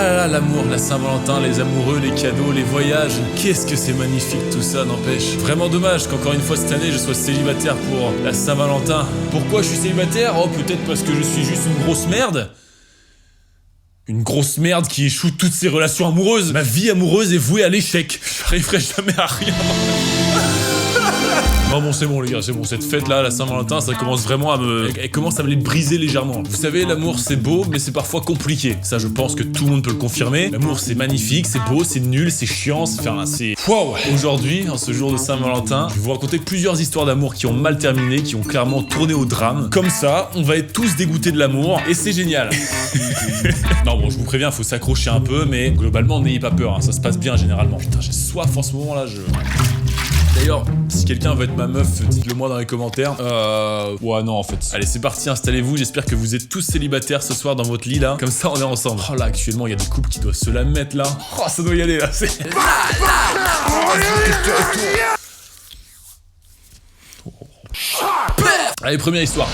Ah là là, l'amour, la Saint-Valentin, les amoureux, les cadeaux, les voyages. Qu'est-ce que c'est magnifique tout ça, n'empêche. Vraiment dommage qu'encore une fois cette année je sois célibataire pour la Saint-Valentin. Pourquoi je suis célibataire? Oh, peut-être parce que je suis juste une grosse merde. Une grosse merde qui échoue toutes ses relations amoureuses. Ma vie amoureuse est vouée à l'échec. J'arriverai jamais à rien. Non bon c'est bon les gars, c'est bon, cette fête là, la Saint-Valentin, ça commence vraiment à elle commence à me les briser légèrement. Vous savez, l'amour c'est beau, mais c'est parfois compliqué. Ça je pense que tout le monde peut le confirmer. L'amour c'est magnifique, c'est beau, c'est nul, c'est chiant, c'est... Wow. Aujourd'hui, en ce jour de Saint-Valentin, je vais vous raconter plusieurs histoires d'amour qui ont mal terminé, qui ont clairement tourné au drame. Comme ça, on va être tous dégoûtés de l'amour, et c'est génial. Non bon, je vous préviens, faut s'accrocher un peu, mais globalement n'ayez pas peur, hein, ça se passe bien généralement. Putain, j'ai soif en ce moment là, D'ailleurs, si quelqu'un veut être ma meuf, dites-le moi dans les commentaires. Ouais, non, en fait. Allez, c'est parti, installez-vous. J'espère que vous êtes tous célibataires ce soir dans votre lit, là. Comme ça, on est ensemble. Oh là, actuellement, il y a des couples qui doivent se la mettre, là. Oh, ça doit y aller, là. Allez, première histoire.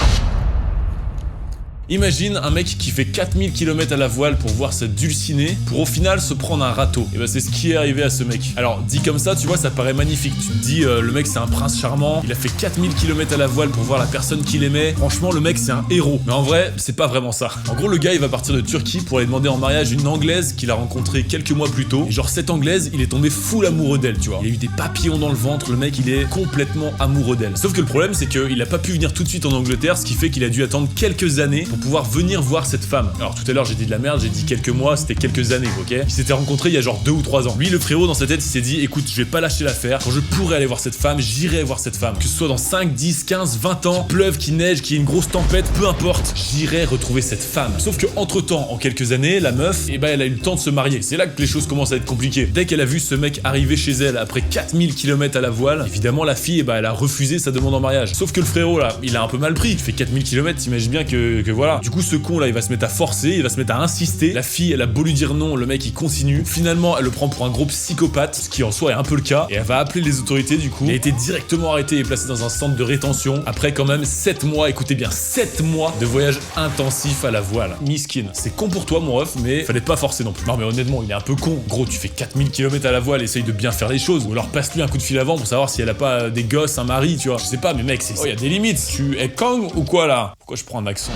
Imagine un mec qui fait 4000 km à la voile pour voir sa dulcinée, pour au final se prendre un râteau. Et bah c'est ce qui est arrivé à ce mec. Alors dit comme ça, tu vois, ça paraît magnifique. Tu te dis, le mec c'est un prince charmant, il a fait 4000 km à la voile pour voir la personne qu'il aimait. Franchement, le mec c'est un héros. Mais en vrai, c'est pas vraiment ça. En gros, le gars il va partir de Turquie pour aller demander en mariage une Anglaise qu'il a rencontrée quelques mois plus tôt. Et genre cette Anglaise, il est tombé full amoureux d'elle, tu vois. Il a eu des papillons dans le ventre, le mec il est complètement amoureux d'elle. Sauf que le problème c'est qu'il a pas pu venir tout de suite en Angleterre, ce qui fait qu'il a dû attendre quelques années pour pouvoir venir voir cette femme. Alors tout à l'heure j'ai dit de la merde, j'ai dit quelques mois, c'était quelques années, ok? Ils s'étaient rencontrés il y a genre 2 ou 3 ans. Lui le frérot dans sa tête il s'est dit écoute, je vais pas lâcher l'affaire, quand je pourrai aller voir cette femme, j'irai voir cette femme. Que ce soit dans 5, 10, 15, 20 ans, qu'il pleuve, qu'il neige, qu'il y ait une grosse tempête, peu importe, j'irai retrouver cette femme. Sauf que entre temps, en quelques années, la meuf, eh ben elle a eu le temps de se marier. C'est là que les choses commencent à être compliquées. Dès qu'elle a vu ce mec arriver chez elle après 4000 km à la voile, évidemment la fille, eh ben elle a refusé sa demande en mariage. Sauf que le frérot là, il a un peu mal pris, il fait 4000 km, t'imagines bien que voilà. Du coup ce con là, il va se mettre à forcer, il va se mettre à insister. La fille, elle a beau lui dire non, le mec il continue. Finalement, elle le prend pour un gros psychopathe, ce qui en soi est un peu le cas, et elle va appeler les autorités du coup. Il a été directement arrêté et placé dans un centre de rétention après quand même 7 mois, écoutez bien, 7 mois de voyage intensif à la voile. Miskin. C'est con pour toi mon ref, mais fallait pas forcer non plus. Non mais honnêtement, il est un peu con. Gros, tu fais 4000 km à la voile, essaye de bien faire les choses, ou alors passe-lui un coup de fil avant pour savoir si elle a pas des gosses, un mari, tu vois. Je sais pas, mais mec, c'est... Oh, y a des limites. Tu es Kang ou quoi là? Pourquoi je prends un accent?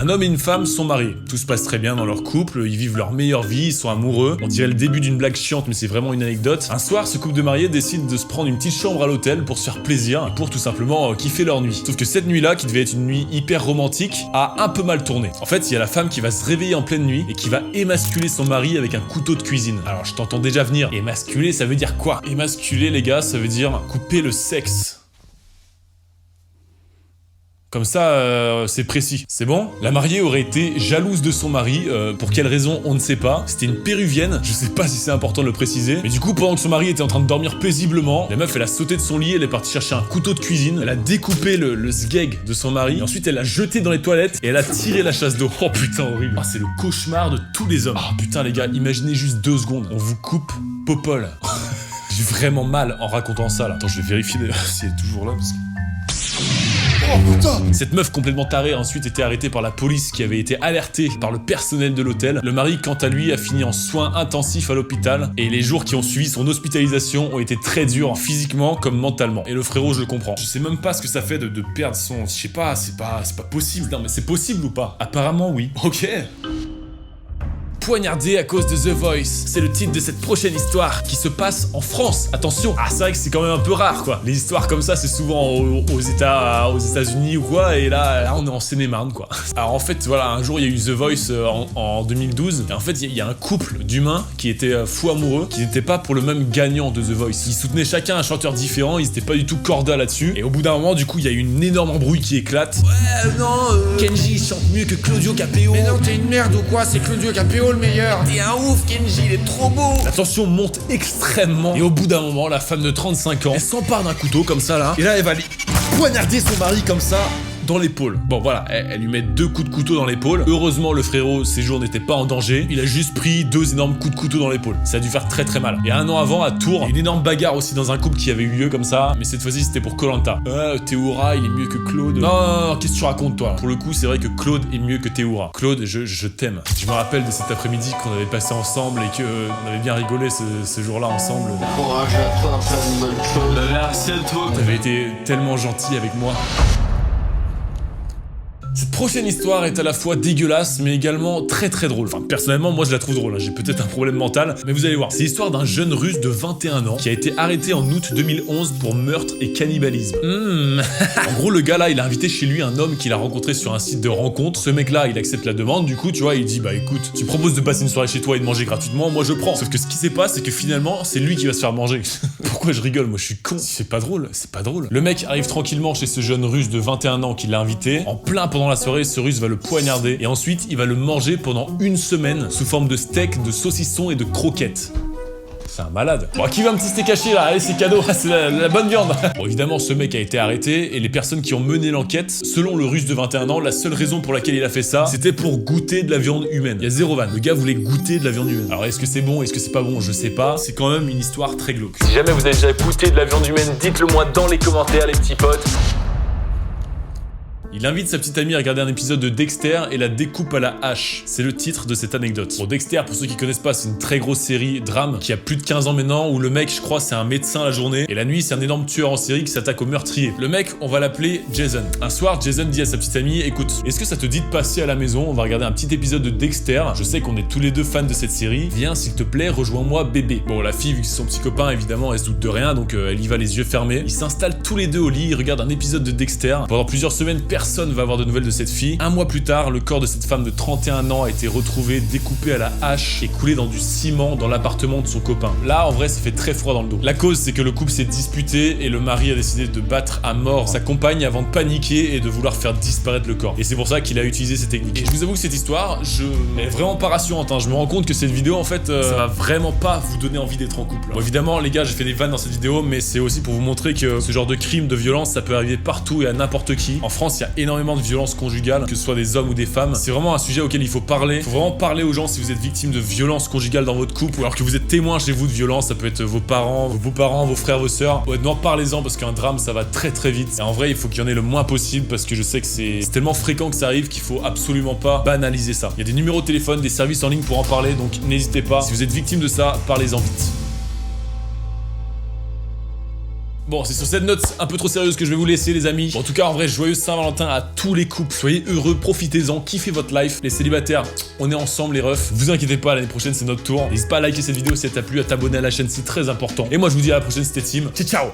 Un homme et une femme sont mariés. Tout se passe très bien dans leur couple, ils vivent leur meilleure vie, ils sont amoureux. On dirait le début d'une blague chiante, mais c'est vraiment une anecdote. Un soir, ce couple de mariés décide de se prendre une petite chambre à l'hôtel pour se faire plaisir et pour tout simplement kiffer leur nuit. Sauf que cette nuit-là, qui devait être une nuit hyper romantique, a un peu mal tourné. En fait, il y a la femme qui va se réveiller en pleine nuit et qui va émasculer son mari avec un couteau de cuisine. Alors, je t'entends déjà venir. Émasculer, ça veut dire quoi? Émasculer, les gars, ça veut dire couper le sexe. Comme ça, c'est précis. C'est bon? La mariée aurait été jalouse de son mari, pour quelle raison, on ne sait pas. C'était une péruvienne, je sais pas si c'est important de le préciser. Mais du coup, pendant que son mari était en train de dormir paisiblement, la meuf, elle a sauté de son lit, elle est partie chercher un couteau de cuisine, elle a découpé le sgeg de son mari, et ensuite elle l'a jeté dans les toilettes, et elle a tiré la chasse d'eau. Oh putain, horrible. Ah, c'est le cauchemar de tous les hommes. Ah putain les gars, imaginez juste 2 secondes, on vous coupe Popol. J'ai vraiment mal en racontant ça là. Attends, je vais vérifier d'ailleurs si elle est toujours là, parce que... Oh putain! Cette meuf complètement tarée a ensuite été arrêtée par la police qui avait été alertée par le personnel de l'hôtel. Le mari, quant à lui, a fini en soins intensifs à l'hôpital et les jours qui ont suivi son hospitalisation ont été très durs, physiquement comme mentalement. Et le frérot, je le comprends. Je sais même pas ce que ça fait de perdre son... Je sais pas, c'est pas possible. Non mais c'est possible ou pas? Apparemment oui. Ok. Poignardé à cause de The Voice. C'est le titre de cette prochaine histoire qui se passe en France. Attention, ah c'est vrai que c'est quand même un peu rare quoi. Les histoires comme ça c'est souvent aux États-Unis ou quoi, et là on est en Seine-et-Marne quoi. Alors en fait voilà, un jour il y a eu The Voice en 2012, et en fait il y a un couple d'humains qui étaient fous amoureux, qui n'étaient pas pour le même gagnant de The Voice. Ils soutenaient chacun un chanteur différent, ils étaient pas du tout corda là-dessus, et au bout d'un moment du coup il y a eu une énorme embrouille qui éclate. Ouais non, Kenji chante mieux que Claudio Capéo. Mais non t'es une merde ou quoi, c'est Claudio Capéo le meilleur. T'es un ouf Kenji, il est trop beau. La tension monte extrêmement, et au bout d'un moment la femme de 35 ans, elle s'empare d'un couteau comme ça là, et là elle va aller poignarder son mari comme ça dans l'épaule. Bon voilà, elle lui met 2 coups de couteau dans l'épaule. Heureusement le frérot, ses jours n'étaient pas en danger. Il a juste pris 2 énormes coups de couteau dans l'épaule. Ça a dû faire très très mal. Et 1 an avant, à Tours, une énorme bagarre aussi dans un couple qui avait eu lieu comme ça. Mais cette fois-ci c'était pour Koh-Lanta. Théoura, il est mieux que Claude. Non, qu'est-ce que tu racontes toi? Pour le coup, c'est vrai que Claude est mieux que Théoura. Claude, je t'aime. Je me rappelle de cet après-midi qu'on avait passé ensemble et qu'on avait bien rigolé ce jour-là ensemble. Courage à toi, plein de bonnes choses. Merci à toi. T'avais été tellement gentil avec moi. Cette prochaine histoire est à la fois dégueulasse mais également très très drôle. Enfin personnellement moi je la trouve drôle, hein. J'ai peut-être un problème mental, mais vous allez voir. C'est l'histoire d'un jeune russe de 21 ans qui a été arrêté en août 2011 pour meurtre et cannibalisme. En gros le gars là il a invité chez lui un homme qu'il a rencontré sur un site de rencontre. Ce mec là il accepte la demande, du coup tu vois il dit bah écoute, tu proposes de passer une soirée chez toi et de manger gratuitement, moi je prends. Sauf que ce qui s'est passé c'est que finalement c'est lui qui va se faire manger. Pourquoi je rigole? Moi je suis con. C'est pas drôle, c'est pas drôle. Le mec arrive tranquillement chez ce jeune russe de 21 ans qui l'a invité. En plein pendant la soirée, ce russe va le poignarder et ensuite il va le manger pendant 1 semaine sous forme de steak, de saucisson et de croquettes. C'est un malade. Bon, qui veut un petit steak haché là? Allez, c'est cadeau, c'est la bonne viande. Bon, évidemment, ce mec a été arrêté et les personnes qui ont mené l'enquête, selon le russe de 21 ans, la seule raison pour laquelle il a fait ça, c'était pour goûter de la viande humaine. Il y a zéro vanne. Le gars voulait goûter de la viande humaine. Alors, est-ce que c'est bon? Est-ce que c'est pas bon? Je sais pas. C'est quand même une histoire très glauque. Si jamais vous avez déjà goûté de la viande humaine, dites-le moi dans les commentaires, les petits potes. Il invite sa petite amie à regarder un épisode de Dexter et la découpe à la hache. C'est le titre de cette anecdote. Bon, Dexter, pour ceux qui connaissent pas, c'est une très grosse série drame qui a plus de 15 ans maintenant où le mec, je crois, c'est un médecin la journée et la nuit, c'est un énorme tueur en série qui s'attaque aux meurtriers. Le mec, on va l'appeler Jason. Un soir, Jason dit à sa petite amie, écoute, est-ce que ça te dit de passer à la maison? On va regarder un petit épisode de Dexter. Je sais qu'on est tous les deux fans de cette série. Viens, s'il te plaît, rejoins-moi, bébé. Bon, la fille, vu que c'est son petit copain, évidemment, elle se doute de rien, donc elle y va les yeux fermés. Ils s'installent tous les deux au lit, ils regardent un épisode de Dexter. Pendant plusieurs semaines, personne va avoir de nouvelles de cette fille. 1 mois plus tard, le corps de cette femme de 31 ans a été retrouvé découpé à la hache et coulé dans du ciment dans l'appartement de son copain. Là, en vrai, ça fait très froid dans le dos. La cause, c'est que le couple s'est disputé et le mari a décidé de battre à mort sa compagne avant de paniquer et de vouloir faire disparaître le corps. Et c'est pour ça qu'il a utilisé ces techniques. Et je vous avoue que cette histoire, elle est vraiment pas rassurante, hein. Je me rends compte que cette vidéo, en fait, ça va vraiment pas vous donner envie d'être en couple. Bon, évidemment, les gars, j'ai fait des vannes dans cette vidéo, mais c'est aussi pour vous montrer que ce genre de crime, de violence, ça peut arriver partout et à n'importe qui. En France, il y a énormément de violences conjugales, que ce soit des hommes ou des femmes. C'est vraiment un sujet auquel il faut parler. Il faut vraiment parler aux gens si vous êtes victime de violences conjugales dans votre couple ou alors que vous êtes témoin chez vous de violences. Ça peut être vos parents, vos frères, vos sœurs. Honnêtement, parlez-en parce qu'un drame, ça va très très vite. Et en vrai, il faut qu'il y en ait le moins possible parce que je sais que c'est tellement fréquent que ça arrive qu'il faut absolument pas banaliser ça. Il y a des numéros de téléphone, des services en ligne pour en parler, donc n'hésitez pas. Si vous êtes victime de ça, parlez-en vite. Bon, c'est sur cette note un peu trop sérieuse que je vais vous laisser, les amis. Bon, en tout cas, en vrai, joyeux Saint-Valentin à tous les couples. Soyez heureux, profitez-en, kiffez votre life. Les célibataires, on est ensemble, les refs. Vous inquiétez pas, l'année prochaine, c'est notre tour. N'hésite pas à liker cette vidéo si elle t'a plu, à t'abonner à la chaîne, c'est très important. Et moi, je vous dis à la prochaine, c'était Tim. Ciao, ciao.